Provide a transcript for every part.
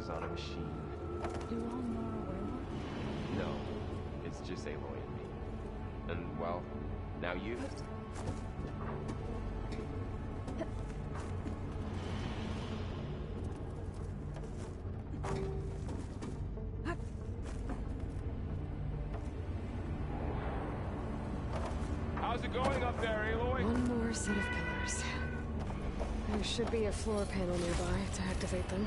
is on a machine. Do all Nora werewolves? No, it's just Aloy and me. And, well, now you. How's it going up there, Aloy? One more set of pillars. There should be a floor panel nearby to activate them.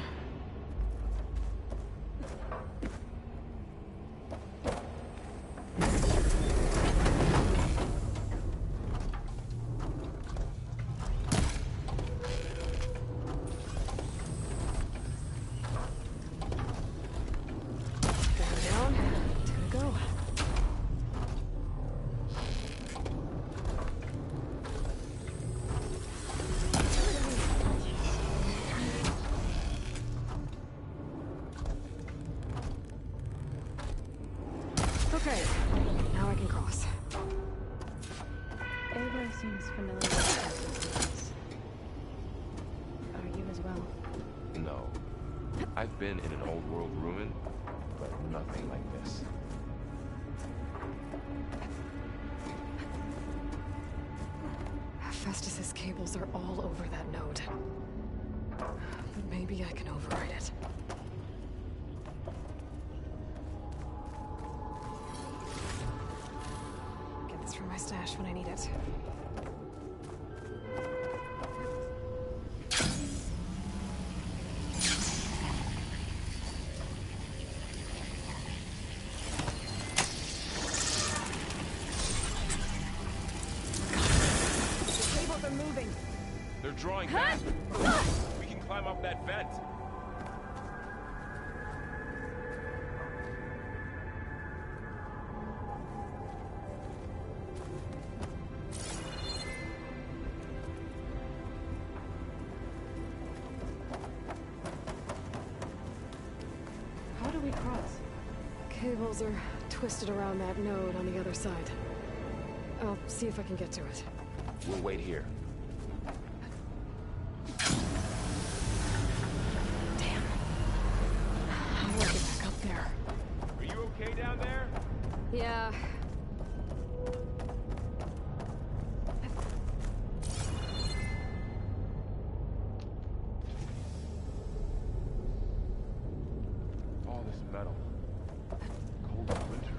Okay, now I can cross. Aloy seems familiar with this. Are you as well? No. I've been in an old world ruin, but nothing like this. Festus's cables are all over that node. But maybe I can override it. Get this from my stash when I need it. They're drawing back. We can climb up that vent. How do we cross? Cables are twisted around that node on the other side. I'll see if I can get to it. We'll wait here. Damn. How do I get back up there? Are you okay down there? Yeah. All this metal. Cold and wintry.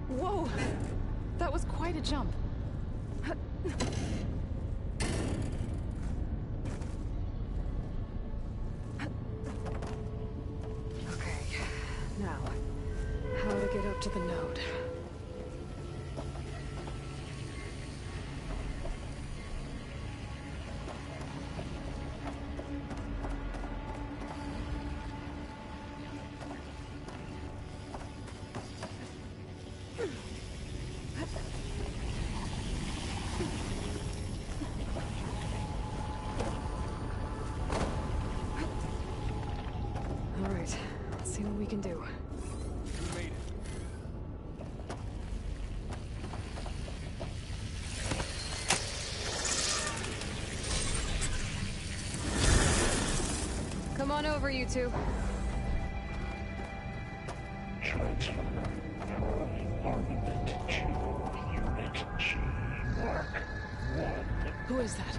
Whoa! That was quite a jump. Okay, now, how to get up to the node? All right, let's see what we can do. You made it. Come on over, you two. Armament Who is that?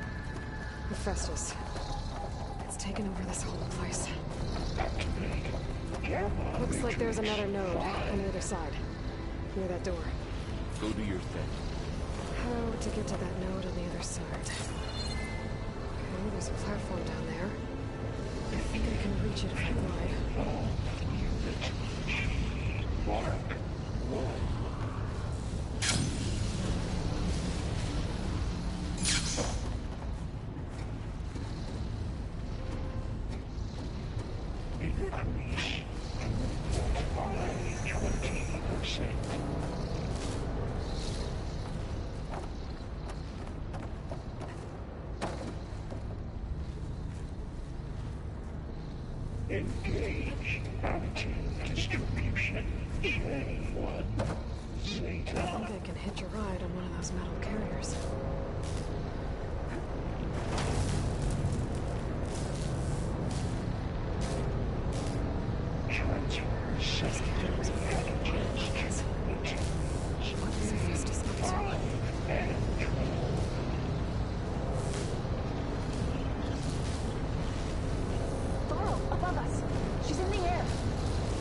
Hephaestus. It's taken over this whole place. Looks like there's another node on the other side. Near that door. Go do your thing. How to get to that node on the other side? Okay, there's a platform down there. I think I can reach it if I glide. Engage anti-distribution. J1. I think I can hitch a ride on one of those metal carriers. Transfer secondary antigens. What is Hephaestus up to? And Above us. She's in the air.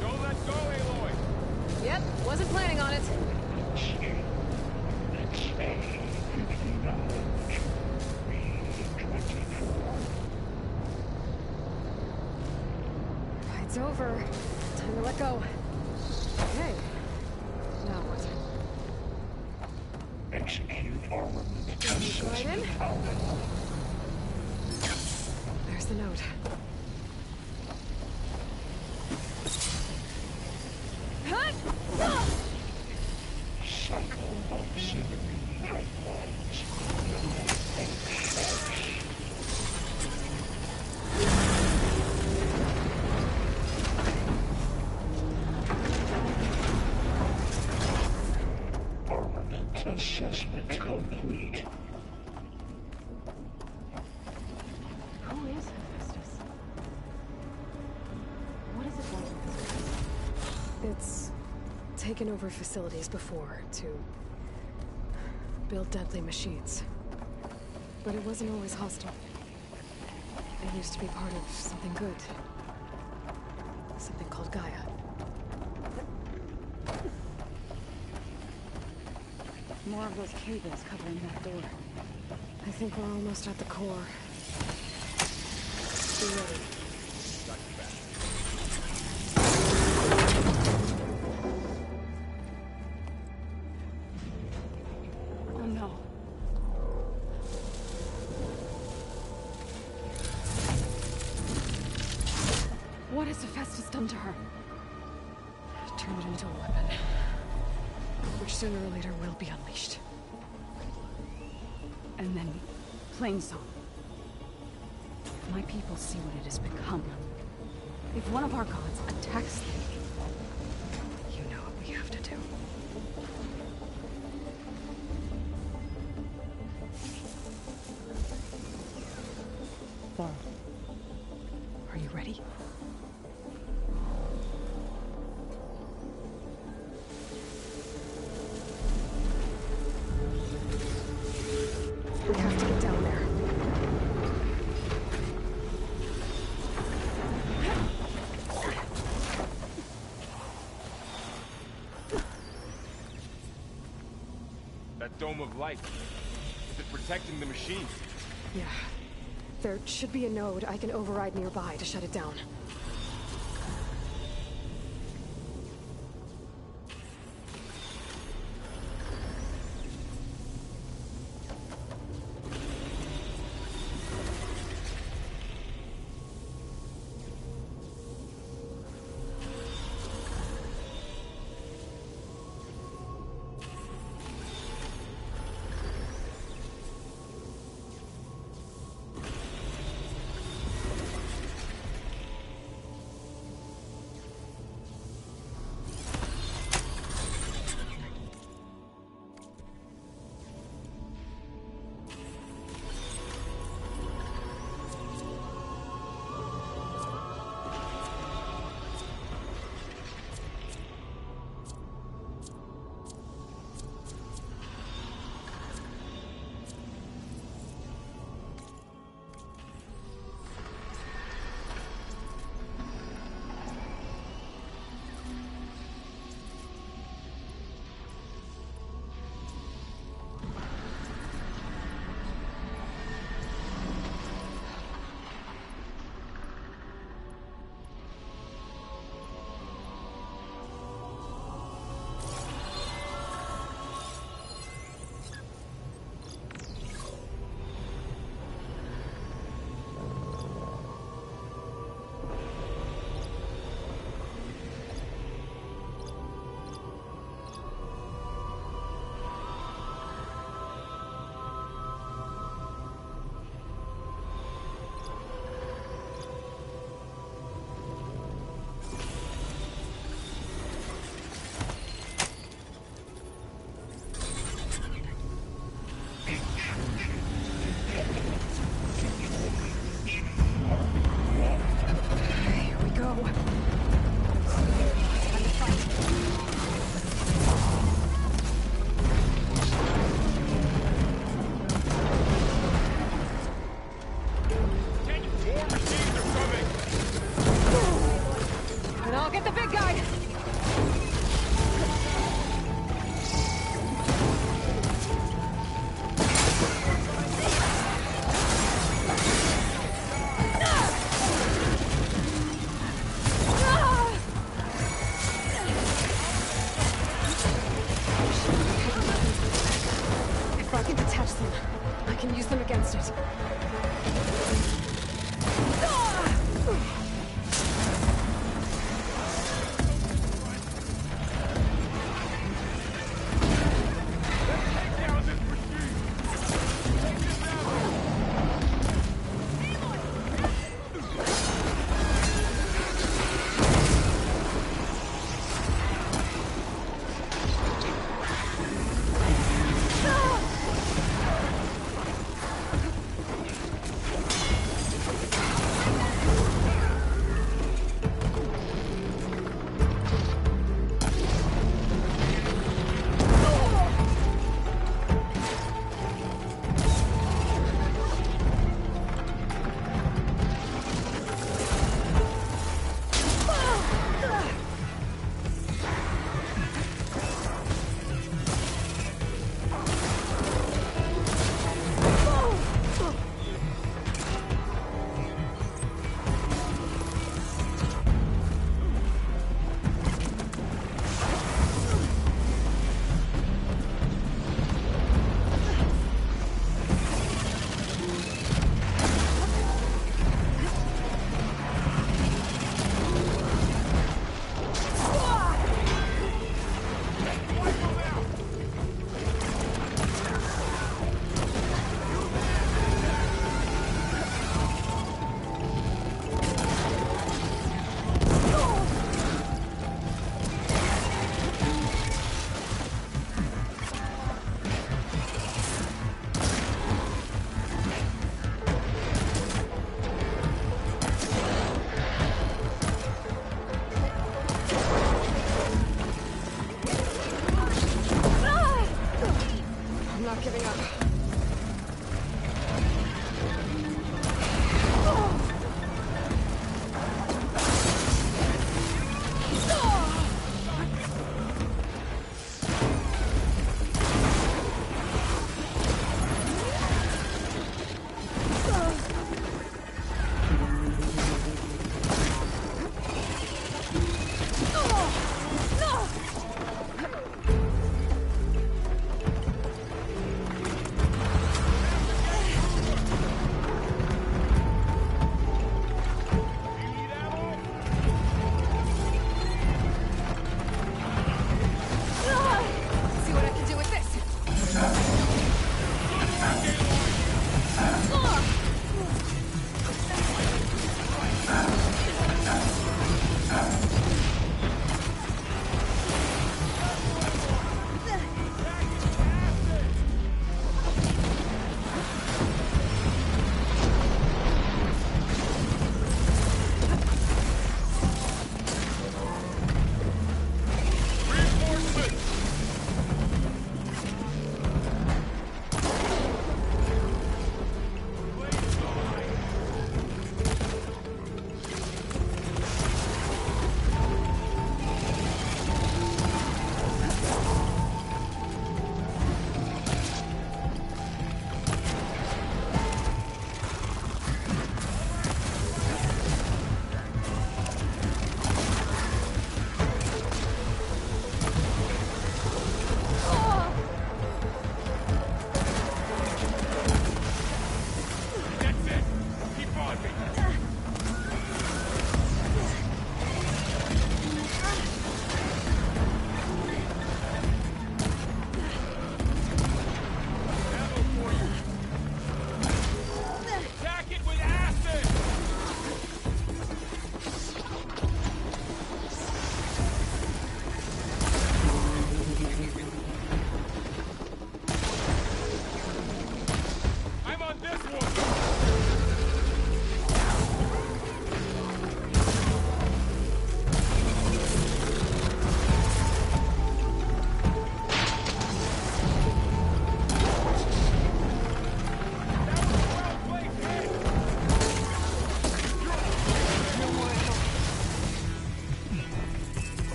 Don't let go, Aloy! Yep, wasn't planning on it. let's say 59, 324. Ride's over. Time to let go. Okay. Now what? Execute armament Glide in. assessment outcome. There's the note. Cycle auxiliary pipelines. Armament assessment complete. Who is Hephaestus? What is it like with this place? It's taken over facilities before to build deadly machines. But it wasn't always hostile. It used to be part of something good. Something called Gaia. More of those cables covering that door. I think we're almost at the core. Be ready. Oh no. What has Hephaestus done to her? Turn it into a weapon. Which sooner or later will be unleashed. And then, plain song. If my people see what it has become, if one of our gods attacks them, You know what we have to do. Thor, Are you ready? We have to get down there. That dome of light. Is it protecting the machines? Yeah. There should be a node I can override nearby to shut it down. can detach them. I can use them against it. Not giving up.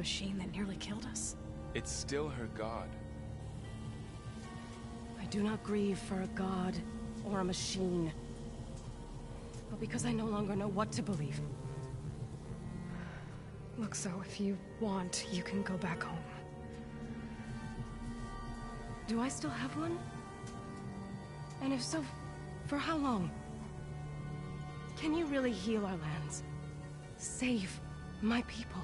machine that nearly killed us? It's still her god. I do not grieve for a god or a machine. But because I no longer know what to believe. Look, so if you want, you can go back home. Do I still have one? And if so, for how long? Can you really heal our lands? Save my people?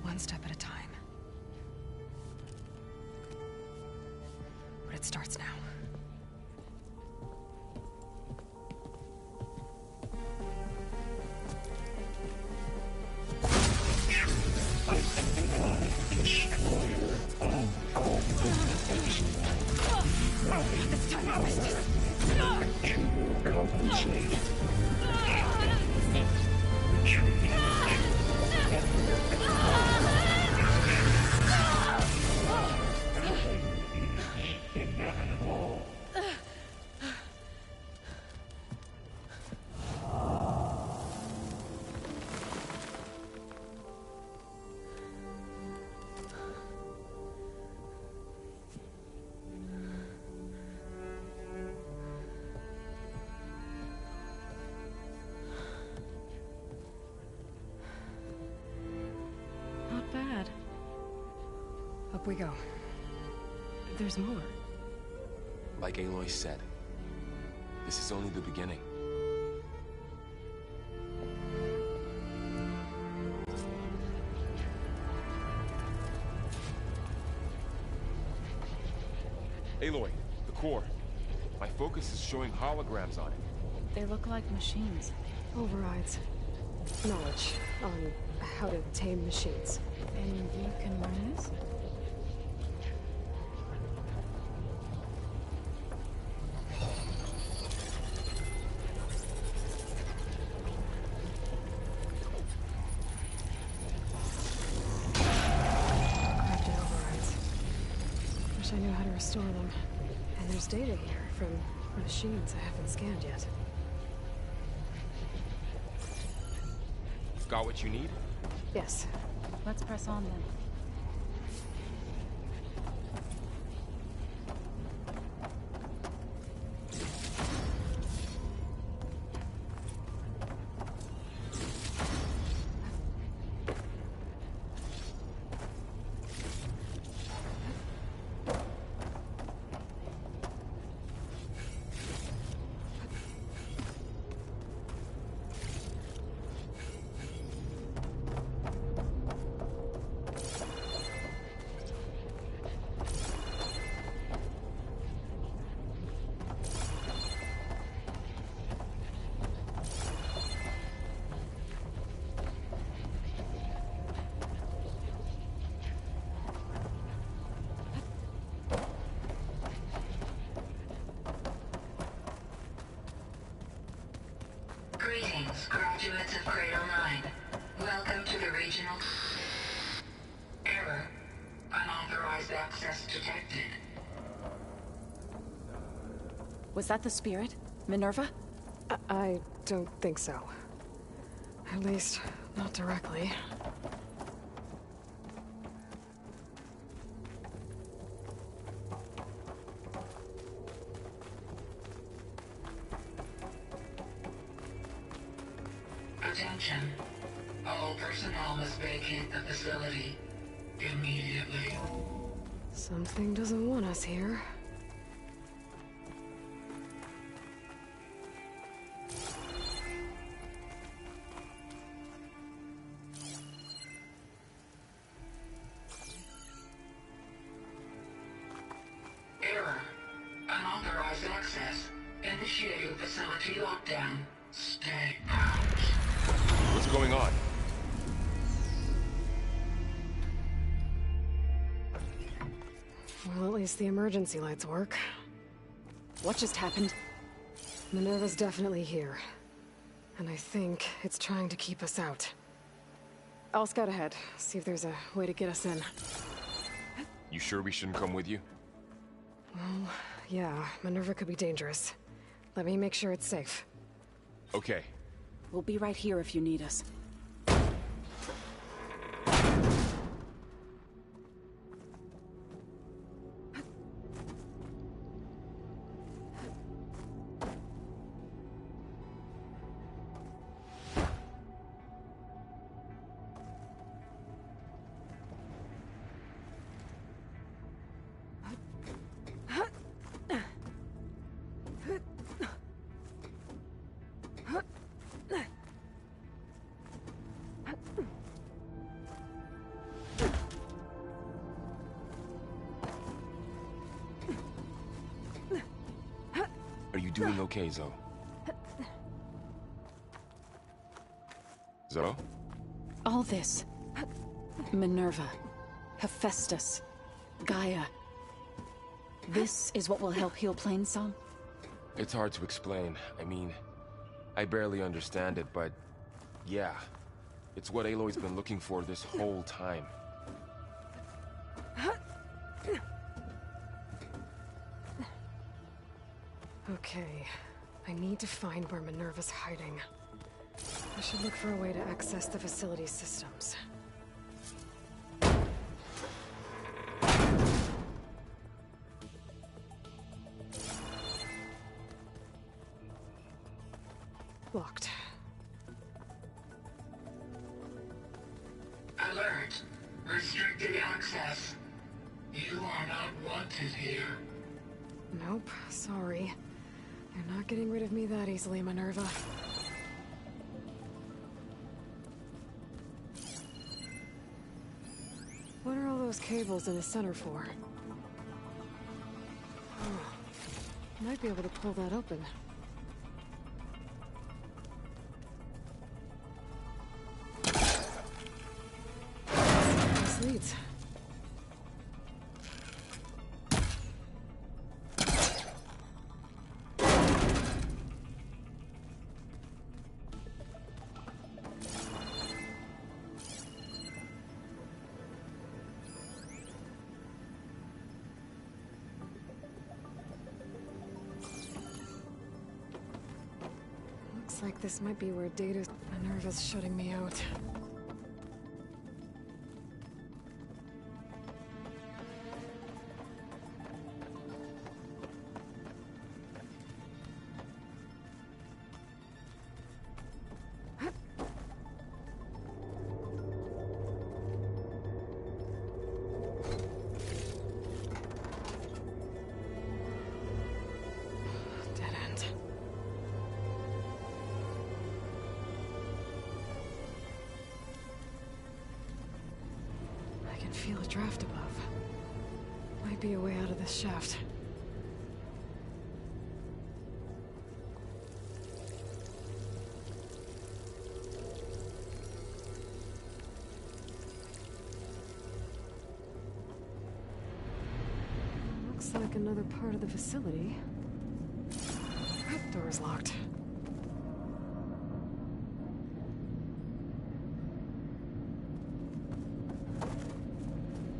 One step at a time. But it starts now. This time I missed it. Compensate. Retreat. Inevitable. Not bad. Up we go. There's more. Like Aloy said, this is only the beginning. Aloy, the core. My focus is showing holograms on it. They look like machines. Overrides. Knowledge on how to tame machines. And you can learn this? Crafted overrides. Wish I knew how to restore them. And there's data here from machines I haven't scanned yet. Got what you need? Yes. Let's press on then. Greetings, graduates of Cradle 9. Welcome to the regional... Error. Unauthorized access detected. Was that the spirit? Minerva? I don't think so. At least, not directly. Attention. All personnel must vacate the facility immediately. Something doesn't want us here. Error. Unauthorized access. Initiating facility lockdown. Stay out. What's going on? Well, at least the emergency lights work. What just happened? Minerva's definitely here. And I think it's trying to keep us out. I'll scout ahead, see if there's a way to get us in. You sure we shouldn't come with you? Well, Yeah, Minerva could be dangerous. Let me make sure it's safe. Okay. We'll be right here if you need us. Are you doing okay, Zoe? Zoe? All this. Minerva. Hephaestus. Gaia. This is what will help heal Plainsong? It's hard to explain. I mean, I barely understand it, but yeah. It's what Aloy's been looking for this whole time. Okay, I need to find where Minerva's hiding. I should look for a way to access the facility's systems. Locked. Alert. Restricted access. You are not wanted here. Nope, sorry. You're not getting rid of me that easily, Minerva. What are all those cables in the center for? Oh, might be able to pull that open. This leads. Looks like this might be where Minerva's shutting me out. Dead end. I can feel a draft above. Might be a way out of this shaft. Looks like another part of the facility. Door's locked.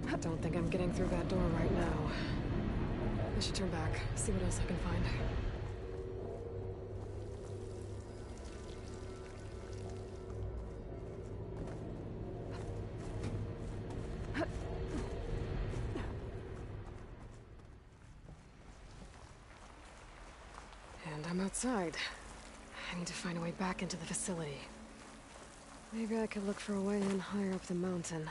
I don't think I'm getting through that door right now. I should turn back, see what else I can find. And I'm outside. I need to find a way back into the facility. Maybe I could look for a way in higher up the mountain.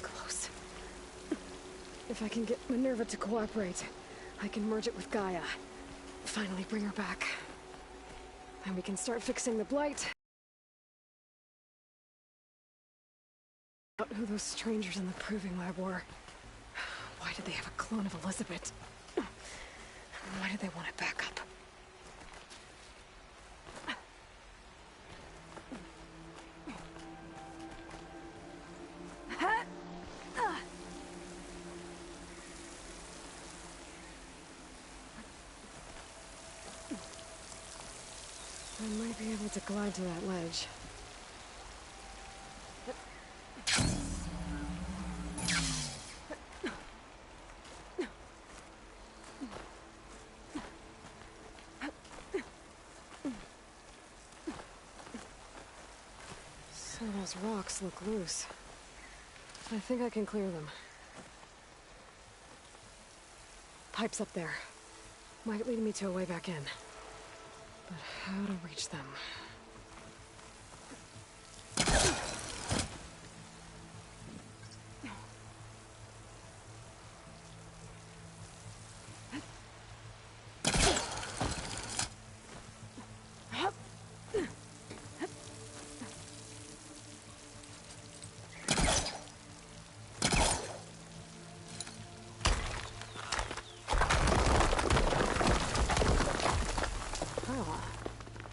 Close. If I can get Minerva to cooperate, I can merge it with Gaia. Finally bring her back. And we can start fixing the Blight. Out who those strangers in the proving lab were. Why did they have a clone of Elizabeth? Why did they want it back up? I might be able to glide to that ledge. Those rocks look loose. I think I can clear them. Pipes up there. Might lead me to a way back in. But how to reach them?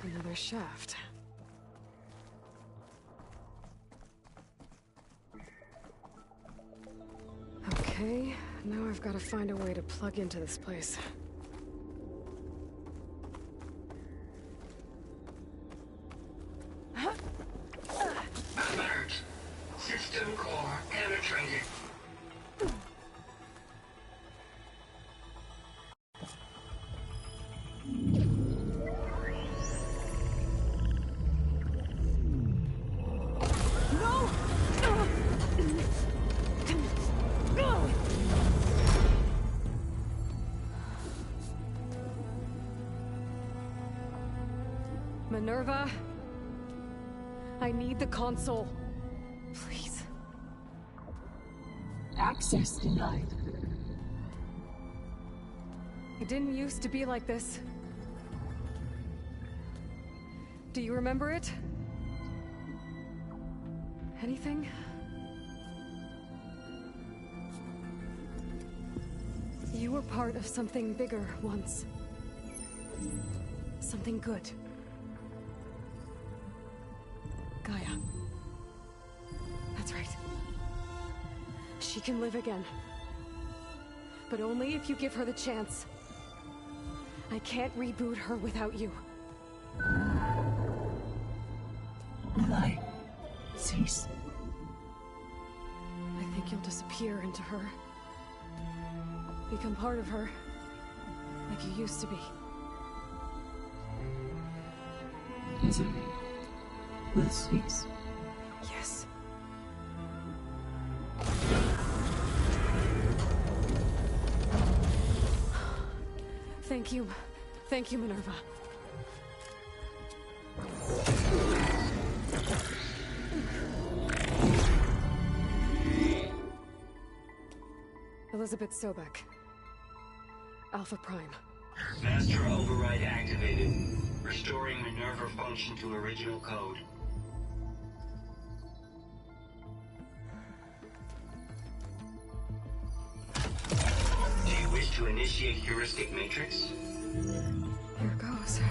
Another shaft. Okay, now I've got to find a way to plug into this place. Alert. System core penetrated. Minerva? I need the console. Please. Access denied. It didn't used to be like this. Do you remember it? Anything? You were part of something bigger once. Something good. Gaia. That's right. She can live again. But only if you give her the chance. I can't reboot her without you. Light. Cease. I think you'll disappear into her. Become part of her. Like you used to be. Misery will cease. Yes. Thank you. Thank you, Minerva. Elizabeth Sobek. Alpha Prime. Master override activated. Restoring Minerva function to original code. Do you wish to initiate heuristic matrix? Here goes.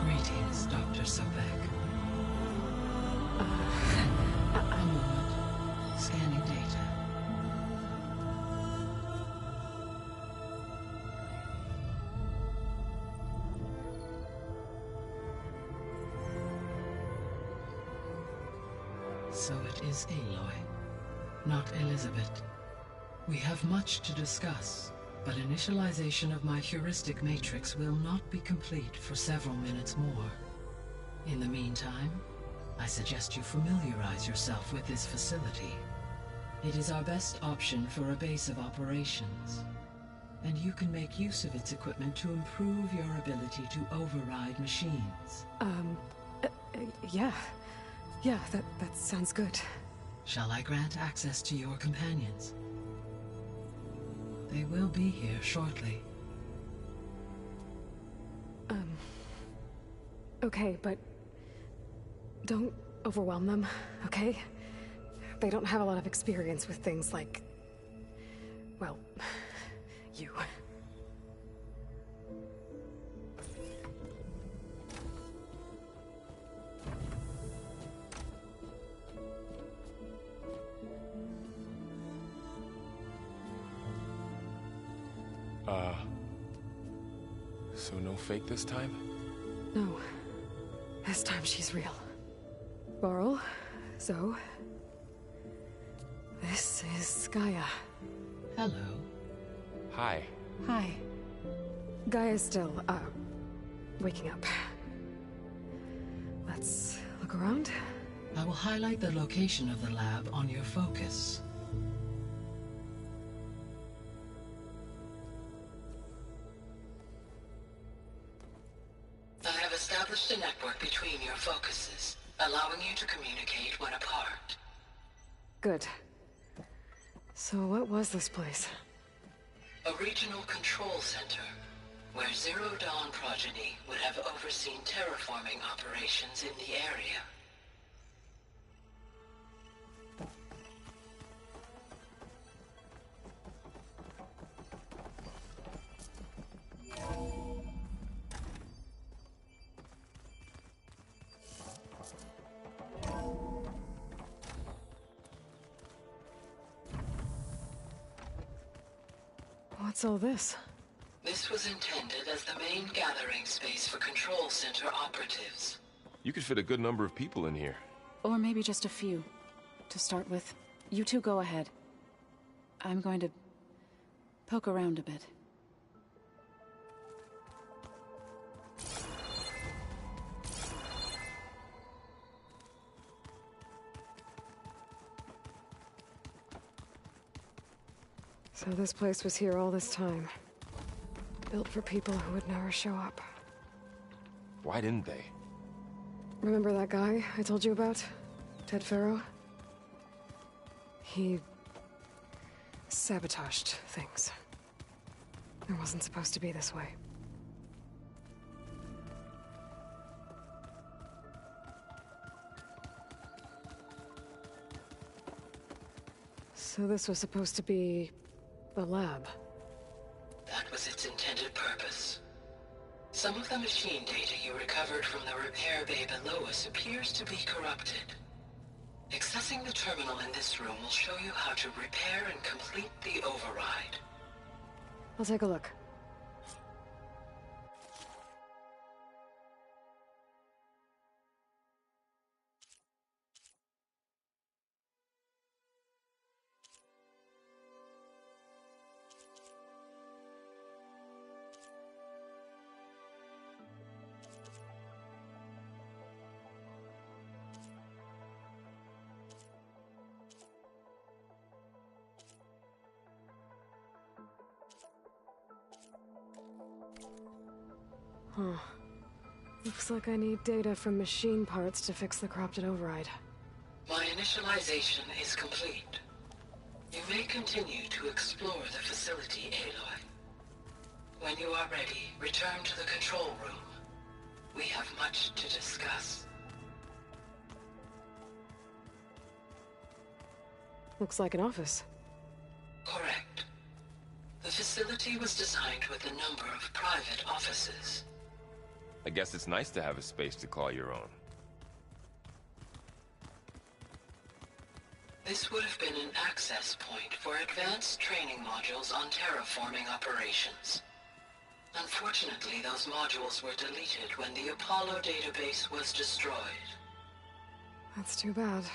Greetings, Dr. Sobek. A moment. Scanning data. So it is Aloy, not Elizabeth. We have much to discuss, but initialization of my heuristic matrix will not be complete for several minutes more. In the meantime, I suggest you familiarize yourself with this facility. It is our best option for a base of operations, and you can make use of its equipment to improve your ability to override machines. Yeah. Yeah, that sounds good. Shall I grant access to your companions? They will be here shortly. Okay, but don't overwhelm them, okay? They don't have a lot of experience with things like, well, you. no fake this time? No. This time she's real. Varl, Zoe. This is Gaia. Hello. Hi. Hi. Gaia's still, waking up. Let's look around. I will highlight the location of the lab on your focus. I have established a network between your focuses, allowing you to communicate when apart. Good. So what was this place? A regional control center, where Zero Dawn progeny would have overseen terraforming operations in the area. What's all this? This was intended as the main gathering space for control center operatives. You could fit a good number of people in here. Or maybe just a few. To start with, you two go ahead. I'm going to poke around a bit. So this place was here all this time. Built for people who would never show up. Why didn't they? Remember that guy I told you about? Ted Farrow? He sabotaged things. It wasn't supposed to be this way. So this was supposed to be the lab. That was its intended purpose. Some of the machine data you recovered from the repair bay below us appears to be corrupted. Accessing the terminal in this room will show you how to repair and complete the override. I'll take a look. Huh. Looks like I need data from machine parts to fix the corrupted override. My initialization is complete. You may continue to explore the facility, Aloy. When you are ready, return to the control room. We have much to discuss. Looks like an office. Correct. The facility was designed with a number of private offices. I guess it's nice to have a space to call your own. This would have been an access point for advanced training modules on terraforming operations. Unfortunately, those modules were deleted when the Apollo database was destroyed. That's too bad.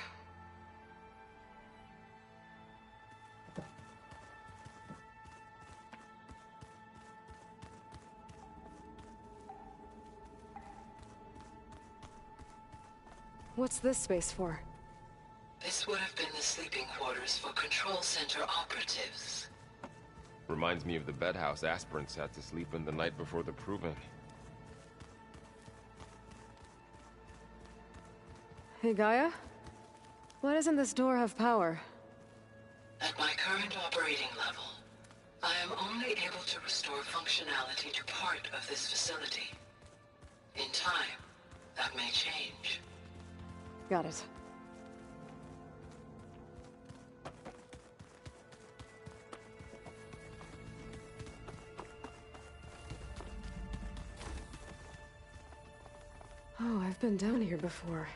What's this space for? This would have been the sleeping quarters for control center operatives. Reminds me of the bedhouse aspirants had to sleep in the night before the proving. Hey, Gaia? Why doesn't this door have power? At my current operating level, I am only able to restore functionality to part of this facility. In time, that may change. Got it. Oh, I've been down here before.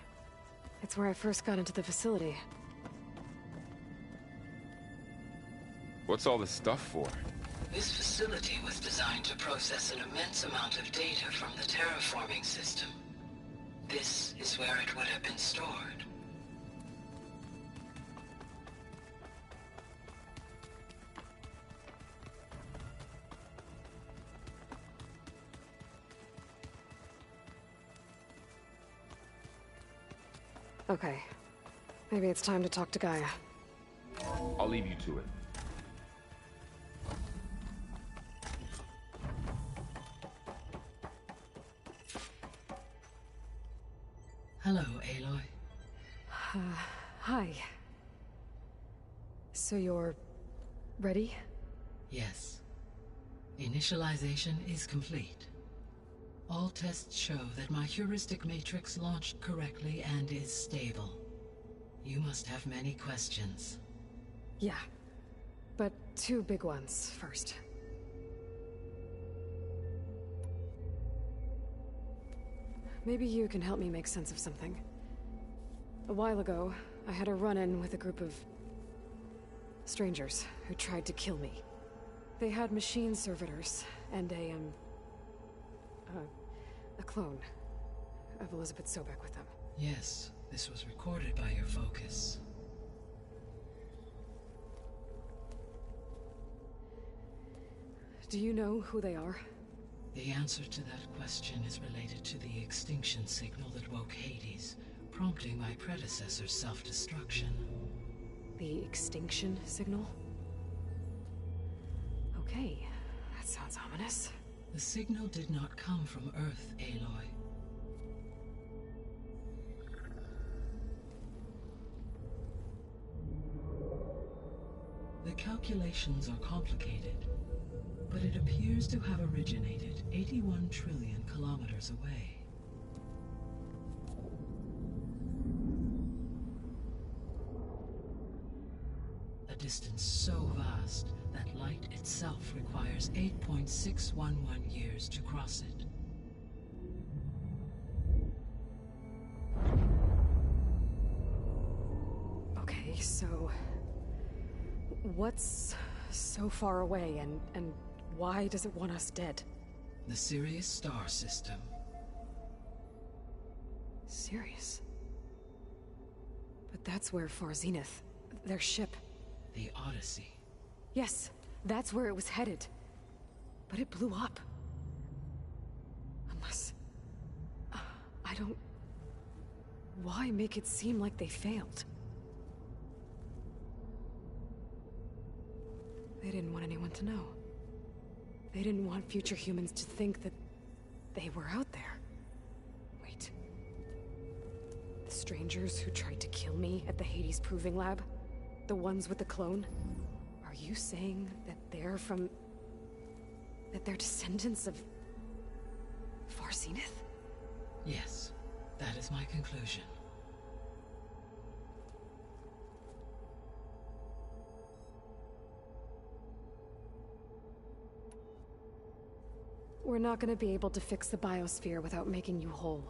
It's where I first got into the facility. What's all this stuff for? This facility was designed to process an immense amount of data from the terraforming system. This is where it would have been stored. Okay. Maybe it's time to talk to Gaia. I'll leave you to it. Hello, Aloy. Hi. So you're... ready? Yes. Initialization is complete. All tests show that my heuristic matrix launched correctly and is stable. You must have many questions. Yeah. But two big ones first. Maybe you can help me make sense of something. A while ago, I had a run-in with a group of... strangers who tried to kill me. They had machine servitors and a clone of Elizabeth Sobek with them. Yes, this was recorded by your focus. Do you know who they are? The answer to that question is related to the extinction signal that woke Hades, prompting my predecessor's self-destruction. The extinction signal? Okay, that sounds ominous. The signal did not come from Earth, Aloy. The calculations are complicated, but it appears to have originated 81 trillion kilometers away. A distance so vast that light itself requires 8.611 years to cross it. Okay, so... what's so far away, and why does it want us dead? The Sirius star system. Sirius? But that's where Far Zenith, their ship... The Odyssey. Yes, that's where it was headed. But it blew up. Unless... I don't... Why make it seem like they failed? They didn't want anyone to know. They didn't want future humans to think that they were out there. Wait. The strangers who tried to kill me at the Hades Proving Lab? The ones with the clone? Are you saying that they're from... that they're descendants of... Far Zenith? Yes, that is my conclusion. We're not gonna be able to fix the biosphere without making you whole.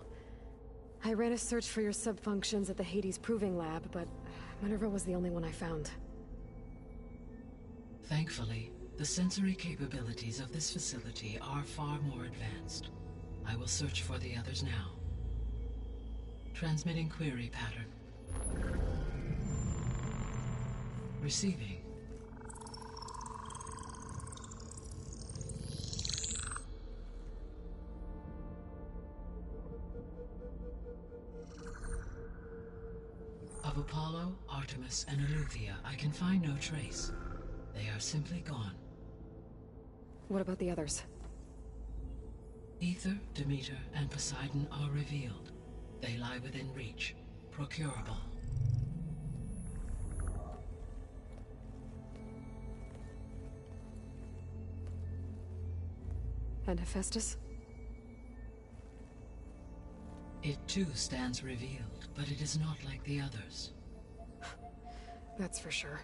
I ran a search for your subfunctions at the Hades Proving Lab, but Minerva was the only one I found. Thankfully, the sensory capabilities of this facility are far more advanced. I will search for the others now. Transmitting query pattern. Receiving. Of Apollo, Artemis, and Eleuthia, I can find no trace. They are simply gone. What about the others? Ether, Demeter, and Poseidon are revealed. They lie within reach, procurable. And Hephaestus? It too stands revealed, but it is not like the others. That's for sure.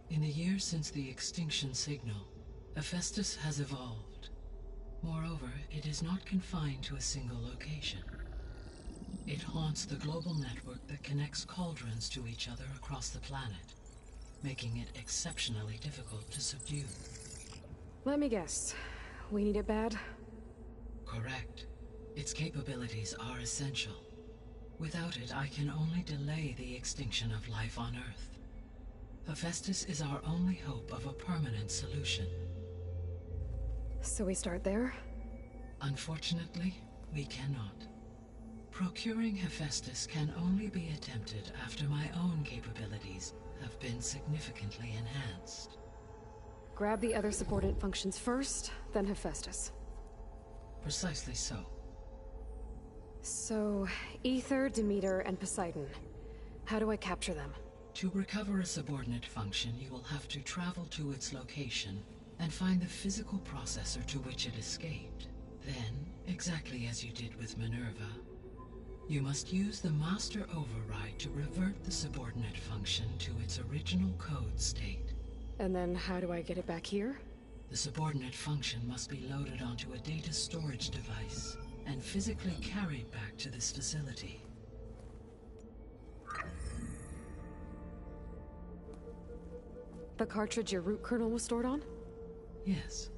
In the years since the extinction signal, Hephaestus has evolved. Moreover, it is not confined to a single location. It haunts the global network that connects cauldrons to each other across the planet, making it exceptionally difficult to subdue. Let me guess. We need it bad? Correct. Its capabilities are essential. Without it, I can only delay the extinction of life on Earth. Hephaestus is our only hope of a permanent solution. So we start there? Unfortunately, we cannot. Procuring Hephaestus can only be attempted after my own capabilities have been significantly enhanced. Grab the other subordinate functions first, then Hephaestus. Precisely so. So, Ether, Demeter, and Poseidon. How do I capture them? To recover a subordinate function, you will have to travel to its location and find the physical processor to which it escaped. Then, exactly as you did with Minerva, you must use the master override to revert the subordinate function to its original code state. And then how do I get it back here? The subordinate function must be loaded onto a data storage device and physically carried back to this facility. The cartridge your root kernel was stored on? Yes.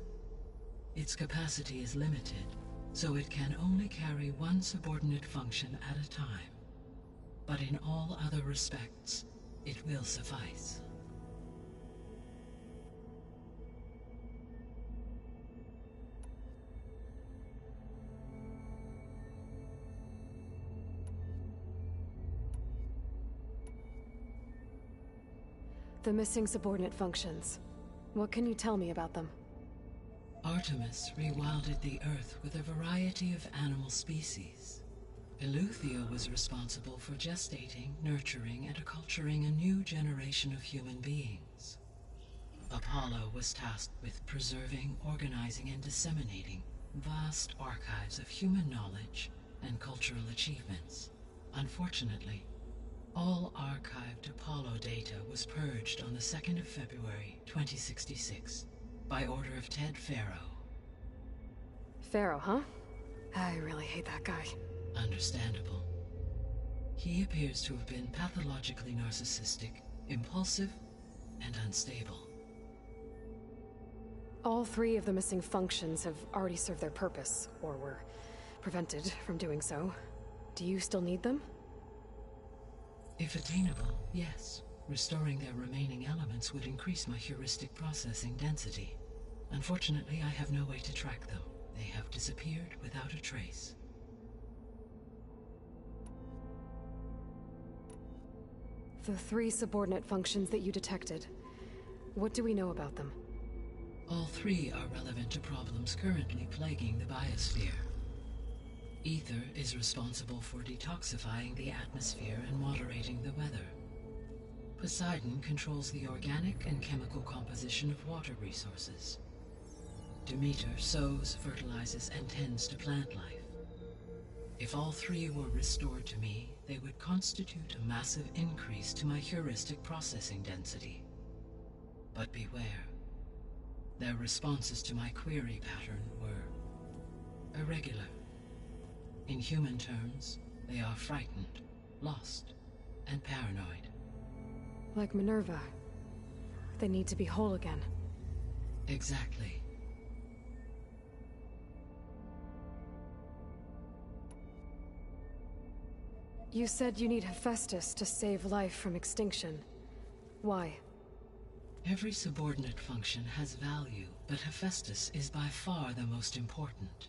Its capacity is limited, so it can only carry one subordinate function at a time. But in all other respects, it will suffice. The missing subordinate functions. What can you tell me about them? Artemis rewilded the Earth with a variety of animal species. Eleuthia was responsible for gestating, nurturing, and acculturating a new generation of human beings. Apollo was tasked with preserving, organizing, and disseminating vast archives of human knowledge and cultural achievements. Unfortunately, all archived Apollo data was purged on the 2nd of February, 2066, by order of Ted Faro. Pharaoh, huh? I really hate that guy. Understandable. He appears to have been pathologically narcissistic, impulsive, and unstable. All three of the missing functions have already served their purpose, or were prevented from doing so. Do you still need them? If attainable, yes. Restoring their remaining elements would increase my heuristic processing density. Unfortunately, I have no way to track them. They have disappeared without a trace. The three subordinate functions that you detected. What do we know about them? All three are relevant to problems currently plaguing the biosphere. Ether is responsible for detoxifying the atmosphere and moderating the weather. Poseidon controls the organic and chemical composition of water resources. Demeter sows, fertilizes, and tends to plant life. If all three were restored to me, they would constitute a massive increase to my heuristic processing density. But beware. Their responses to my query pattern were irregular. In human terms, they are frightened, lost, and paranoid. Like Minerva. They need to be whole again. Exactly. You said you need Hephaestus to save life from extinction. Why? Every subordinate function has value, but Hephaestus is by far the most important.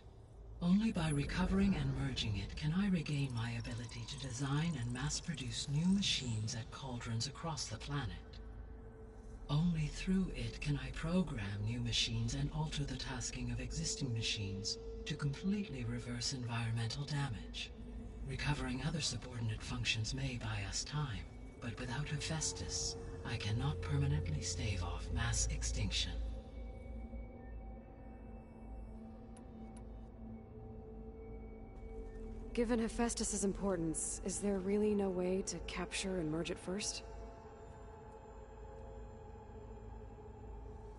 Only by recovering and merging it can I regain my ability to design and mass-produce new machines at cauldrons across the planet. Only through it can I program new machines and alter the tasking of existing machines to completely reverse environmental damage. Recovering other subordinate functions may buy us time, but without Hephaestus, I cannot permanently stave off mass extinction. Given Hephaestus's importance, is there really no way to capture and merge it first?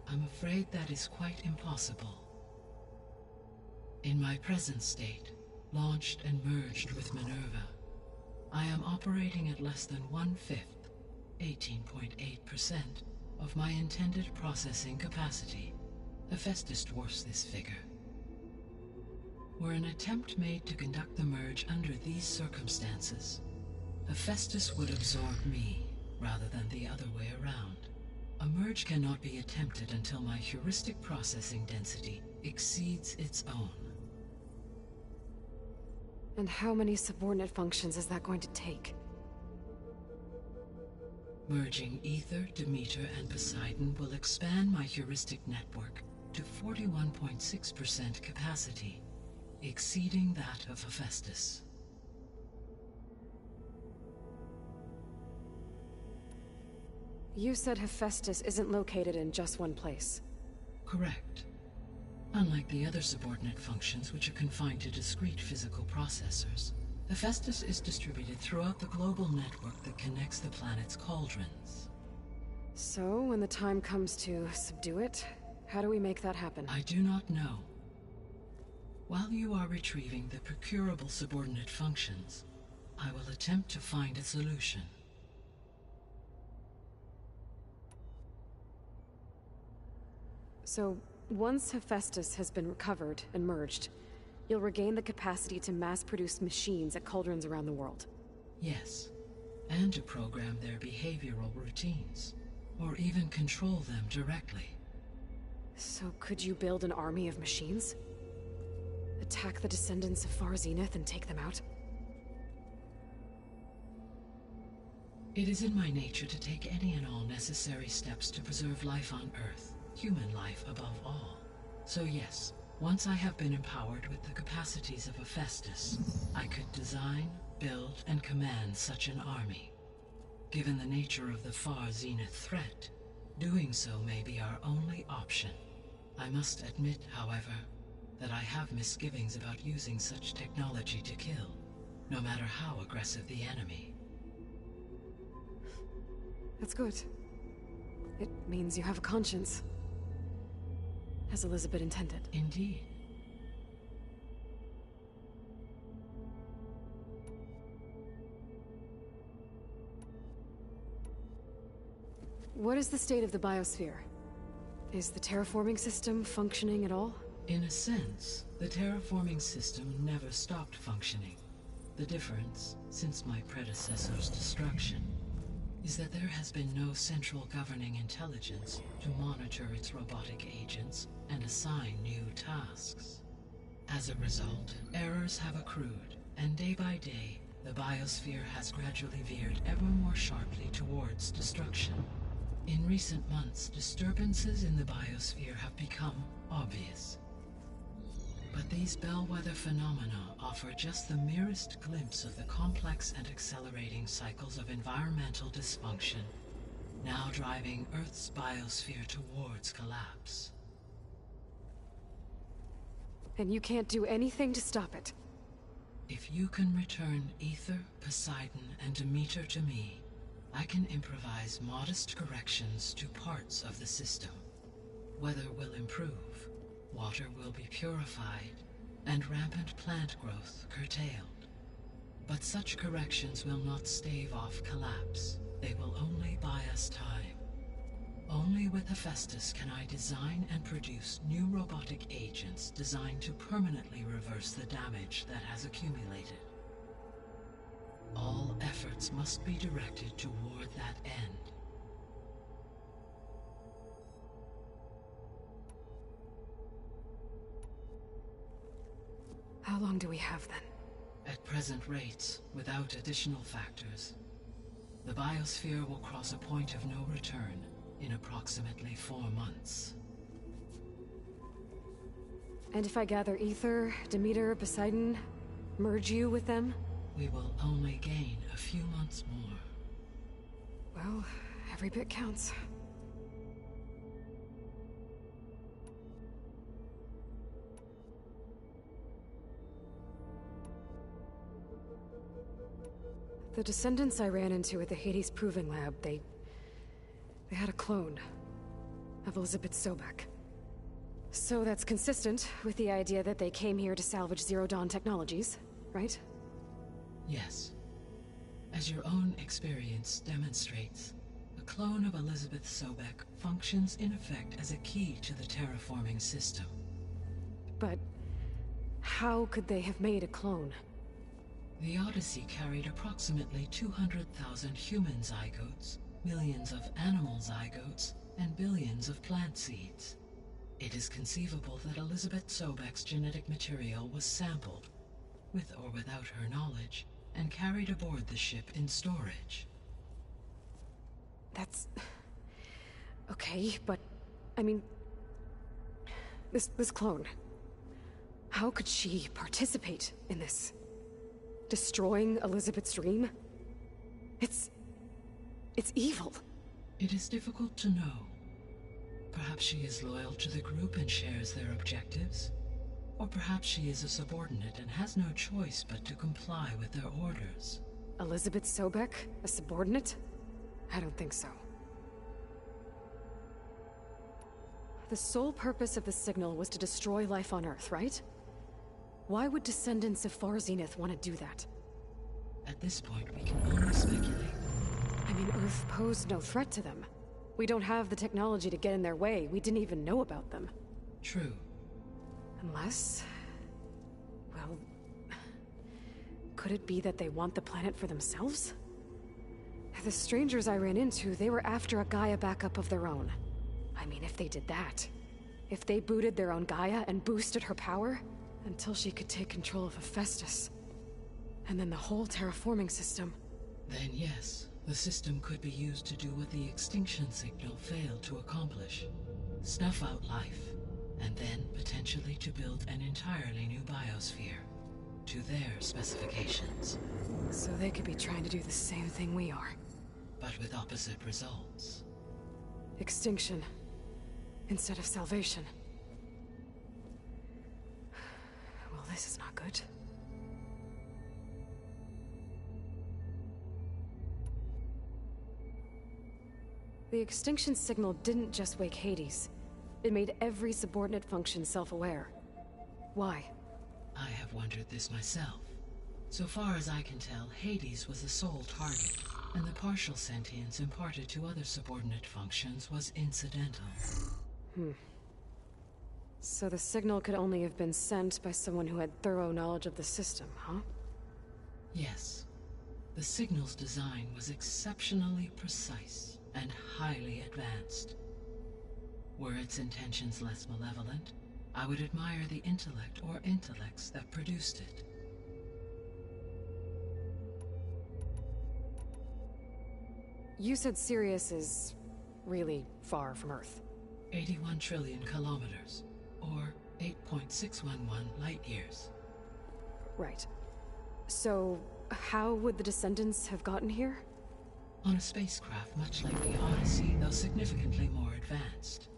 I'm afraid that is quite impossible. In my present state, launched and merged with Minerva, I am operating at less than 1/5, 18.8%, of my intended processing capacity. Hephaestus dwarfs this figure. Were an attempt made to conduct the merge under these circumstances, Hephaestus would absorb me, rather than the other way around. A merge cannot be attempted until my heuristic processing density exceeds its own. And how many subordinate functions is that going to take? Merging Ether, Demeter, and Poseidon will expand my heuristic network to 41.6% capacity, exceeding that of Hephaestus. You said Hephaestus isn't located in just one place. Correct. Unlike the other subordinate functions, which are confined to discrete physical processors, Hephaestus is distributed throughout the global network that connects the planet's cauldrons. So, when the time comes to subdue it, how do we make that happen? I do not know. While you are retrieving the procurable subordinate functions, I will attempt to find a solution. So, once Hephaestus has been recovered and merged, you'll regain the capacity to mass-produce machines at cauldrons around the world. Yes, and to program their behavioral routines, or even control them directly. So could you build an army of machines? Attack the descendants of Far Zenith and take them out? It is in my nature to take any and all necessary steps to preserve life on Earth, human life above all. So yes, once I have been empowered with the capacities of Hephaestus, I could design, build, and command such an army. Given the nature of the Far Zenith threat, doing so may be our only option. I must admit, however, that I have misgivings about using such technology to kill, no matter how aggressive the enemy. That's good. It means you have a conscience. As Elizabeth intended. Indeed. What is the state of the biosphere? Is the terraforming system functioning at all? In a sense, the terraforming system never stopped functioning. The difference, since my predecessor's destruction, is that there has been no central governing intelligence to monitor its robotic agents and assign new tasks. As a result, errors have accrued, and day by day, the biosphere has gradually veered ever more sharply towards destruction. In recent months, disturbances in the biosphere have become obvious. But these bellwether phenomena offer just the merest glimpse of the complex and accelerating cycles of environmental dysfunction, now driving Earth's biosphere towards collapse. And you can't do anything to stop it? If you can return Ether, Poseidon, and Demeter to me, I can improvise modest corrections to parts of the system. Weather will improve, water will be purified, and rampant plant growth curtailed. But such corrections will not stave off collapse. They will only buy us time. Only with Hephaestus can I design and produce new robotic agents designed to permanently reverse the damage that has accumulated. All efforts must be directed toward that end. How long do we have then? At present rates, without additional factors, the biosphere will cross a point of no return in approximately 4 months. And if I gather Ether, Demeter, Poseidon, merge you with them? We will only gain a few months more. Well, every bit counts. The descendants I ran into at the Hades Proving Lab, they had a clone of Elizabeth Sobek. So that's consistent with the idea that they came here to salvage Zero Dawn technologies, right? Yes. As your own experience demonstrates, a clone of Elizabeth Sobek functions in effect as a key to the terraforming system. But how could they have made a clone? The Odyssey carried approximately 200,000 human zygotes, millions of animal zygotes, and billions of plant seeds. It is conceivable that Elizabeth Sobek's genetic material was sampled, with or without her knowledge, and carried aboard the ship in storage. That's... okay, but... I mean... This clone... How could she participate in this? Destroying Elizabeth's dream? It's evil. It is difficult to know. Perhaps she is loyal to the group and shares their objectives. Or perhaps she is a subordinate and has no choice but to comply with their orders. Elizabeth Sobek? A subordinate? I don't think so. The sole purpose of the signal was to destroy life on Earth, right? Why would descendants of Far Zenith want to do that? At this point, we can only speculate. I mean, Earth posed no threat to them. We don't have the technology to get in their way. We didn't even know about them. True. Unless... well... could it be that they want the planet for themselves? The strangers I ran into, they were after a Gaia backup of their own. I mean, if they did that... if they booted their own Gaia and boosted her power... until she could take control of Hephaestus. And then the whole terraforming system. Then yes, the system could be used to do what the extinction signal failed to accomplish. Snuff out life, and then potentially to build an entirely new biosphere. To their specifications. So they could be trying to do the same thing we are. But with opposite results. Extinction. Instead of salvation. Well, this is not good. The extinction signal didn't just wake Hades. It made every subordinate function self-aware. Why? I have wondered this myself. So far as I can tell, Hades was the sole target, and the partial sentience imparted to other subordinate functions was incidental. So the signal could only have been sent by someone who had thorough knowledge of the system, huh? Yes. The signal's design was exceptionally precise and highly advanced. Were its intentions less malevolent, I would admire the intellect or intellects that produced it. You said Sirius is really far from Earth. 81 trillion kilometers, or 8.611 light years. Right. So, how would the descendants have gotten here? On a spacecraft much like the Odyssey, though significantly more advanced.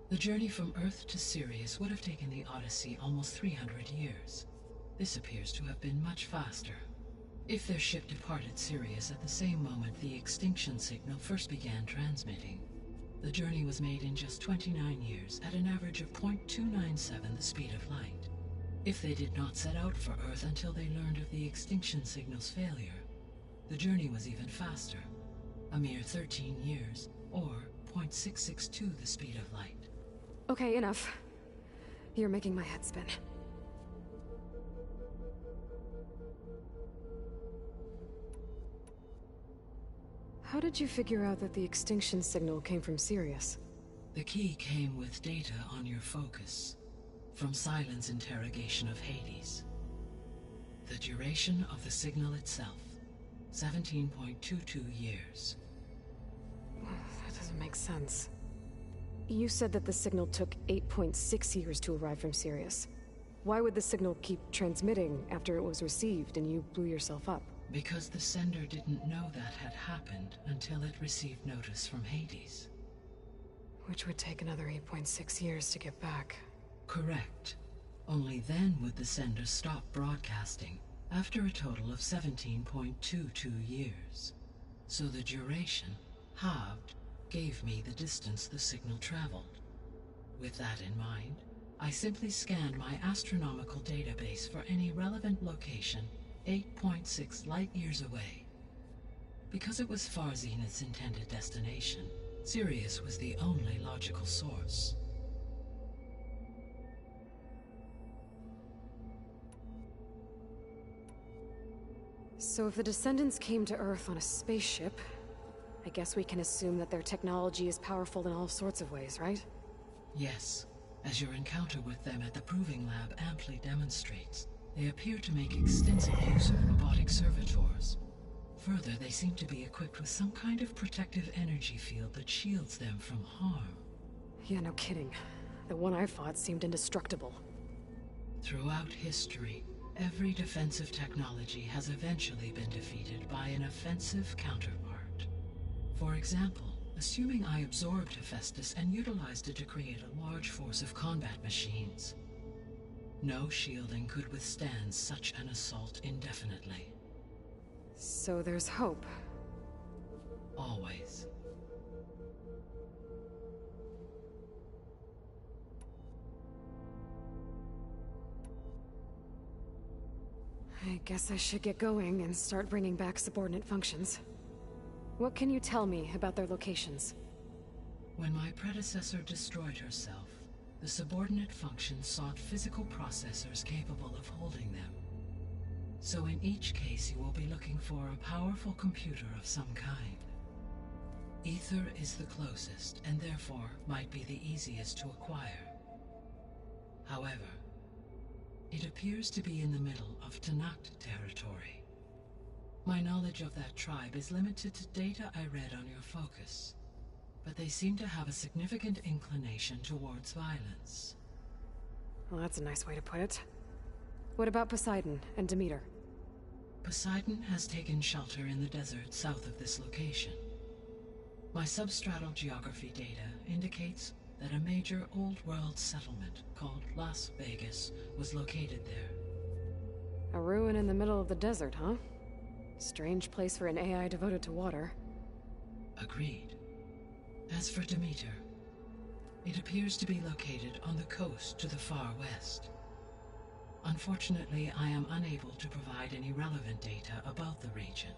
The journey from Earth to Sirius would have taken the Odyssey almost 300 years. This appears to have been much faster. If their ship departed Sirius at the same moment the extinction signal first began transmitting, the journey was made in just 29 years at an average of 0.297 the speed of light. If they did not set out for Earth until they learned of the extinction signal's failure, the journey was even faster, a mere 13 years, or 0.662 the speed of light. Okay, enough. You're making my head spin. How did you figure out that the extinction signal came from Sirius? The key came with data on your focus, from Silent's interrogation of Hades. The duration of the signal itself, 17.22 years. That doesn't make sense. You said that the signal took 8.6 years to arrive from Sirius. Why would the signal keep transmitting after it was received and you blew yourself up? Because the sender didn't know that had happened until it received notice from Hades. Which would take another 8.6 years to get back. Correct. Only then would the sender stop broadcasting, after a total of 17.22 years. So the duration, halved, gave me the distance the signal traveled. With that in mind, I simply scanned my astronomical database for any relevant location 8.6 light-years away. Because it was Far Zenith's intended destination, Sirius was the only logical source. So if the Descendants came to Earth on a spaceship, I guess we can assume that their technology is powerful in all sorts of ways, right? Yes, as your encounter with them at the Proving Lab amply demonstrates, they appear to make extensive use of robotic servitors. Further, they seem to be equipped with some kind of protective energy field that shields them from harm. Yeah, no kidding. The one I fought seemed indestructible. Throughout history, every defensive technology has eventually been defeated by an offensive counterpart. For example, assuming I absorbed Hephaestus and utilized it to create a large force of combat machines. No shielding could withstand such an assault indefinitely. So there's hope. Always. I guess I should get going and start bringing back subordinate functions. What can you tell me about their locations? When my predecessor destroyed herself, the subordinate functions sought physical processors capable of holding them. So in each case you will be looking for a powerful computer of some kind. Ether is the closest, and therefore might be the easiest to acquire. However, it appears to be in the middle of Tanakh territory. My knowledge of that tribe is limited to data I read on your focus, but they seem to have a significant inclination towards violence. Well, that's a nice way to put it. What about Poseidon and Demeter? Poseidon has taken shelter in the desert south of this location. My substratal geography data indicates that a major old-world settlement called Las Vegas was located there. A ruin in the middle of the desert, huh? Strange place for an AI devoted to water. Agreed. As for Demeter, it appears to be located on the coast to the far west. Unfortunately, I am unable to provide any relevant data about the region.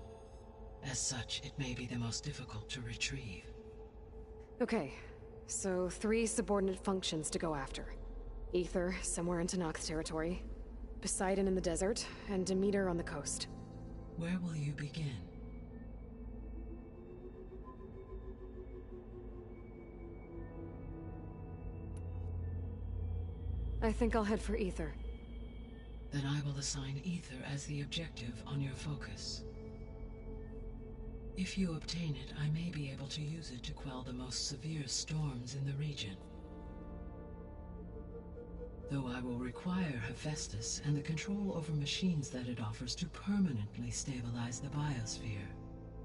As such, it may be the most difficult to retrieve. Okay, so 3 subordinate functions to go after. Ether, somewhere in Tanakh territory, Poseidon in the desert, and Demeter on the coast. Where will you begin? I think I'll head for Ether. Then I will assign Ether as the objective on your focus. If you obtain it, I may be able to use it to quell the most severe storms in the region. Though I will require Hephaestus and the control over machines that it offers to permanently stabilize the biosphere.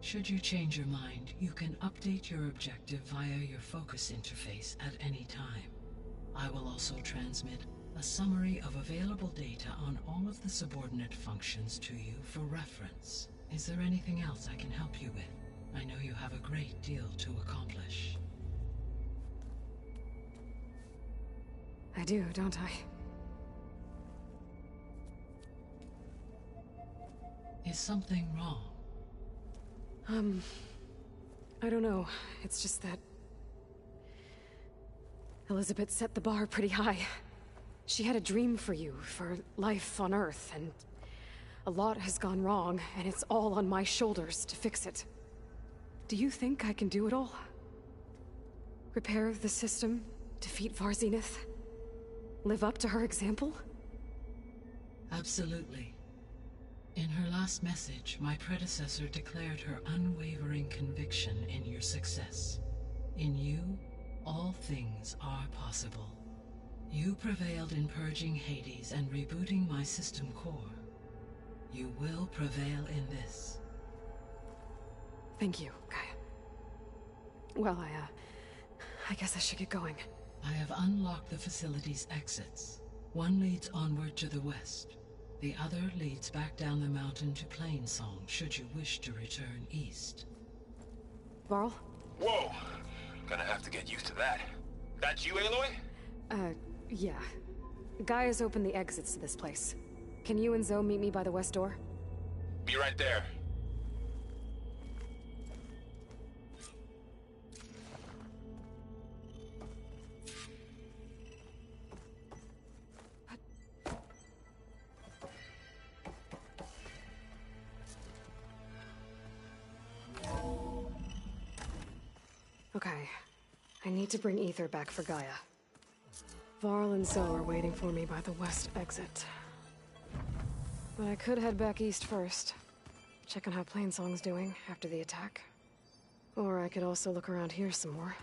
Should you change your mind, you can update your objective via your focus interface at any time. I will also transmit a summary of available data on all of the subordinate functions to you for reference. Is there anything else I can help you with? I know you have a great deal to accomplish. I do, don't I? Is something wrong? I don't know. It's just that Elizabeth set the bar pretty high. She had a dream for you, for life on Earth, and a lot has gone wrong, and it's all on my shoulders to fix it. Do you think I can do it all? Repair the system, defeat Far Zenith, live up to her example? Absolutely. In her last message, my predecessor declared her unwavering conviction in your success. In you, all things are possible. You prevailed in purging Hades and rebooting my system core. You will prevail in this. Thank you, Gaia. Well, I guess I should get going. I have unlocked the facility's exits. One leads onward to the west. The other leads back down the mountain to Plainsong, should you wish to return east. Varl? Whoa! Gonna have to get used to that. That's you, Aloy? Yeah. Gaia's opened the exits to this place. Can you and Zoe meet me by the west door? Be right there. Okay. I need to bring Ether back for Gaia. Varl and Zoe are waiting for me by the west exit. But I could head back east first. Check on how Plainsong's doing after the attack. Or I could also look around here some more.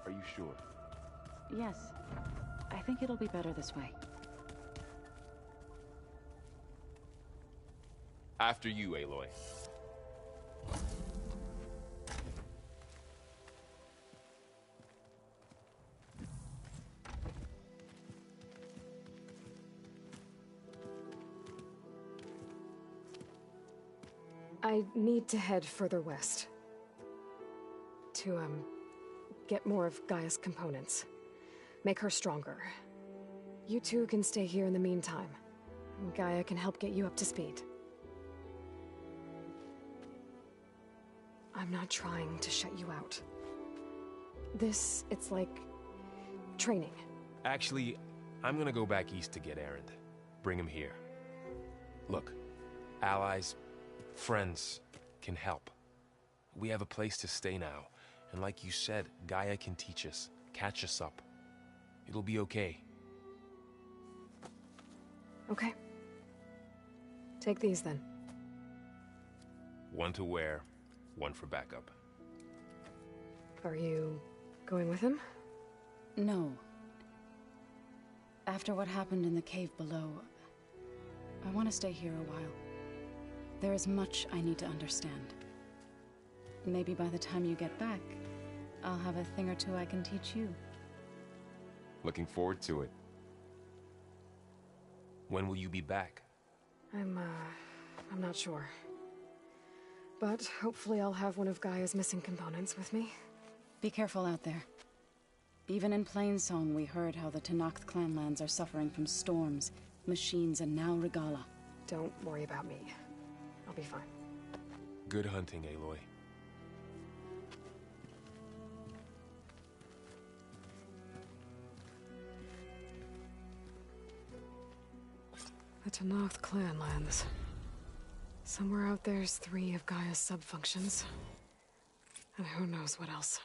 Are you sure? Yes. I think it'll be better this way. After you, Aloy. I need to head further west. To, get more of Gaia's components. Make her stronger. You two can stay here in the meantime. Gaia can help get you up to speed. I'm not trying to shut you out. It's like... training. Actually, I'm gonna go back east to get Erend. Bring him here. Look, allies, friends can help. We have a place to stay now. And like you said, Gaia can teach us, catch us up. It'll be okay. Okay. Take these then. One to wear, one for backup. Are you going with him? No. After what happened in the cave below, I want to stay here a while. There is much I need to understand. Maybe by the time you get back, I'll have a thing or two I can teach you. Looking forward to it. When will you be back? I'm not sure. But hopefully I'll have one of Gaia's missing components with me. Be careful out there. Even in Plainsong, we heard how the Tenakth clanlands are suffering from storms, machines, and now Regala. Don't worry about me. I'll be fine. Good hunting, Aloy. The Tenakth clanlands. Somewhere out there's 3 of Gaia's sub-functions. And who knows what else.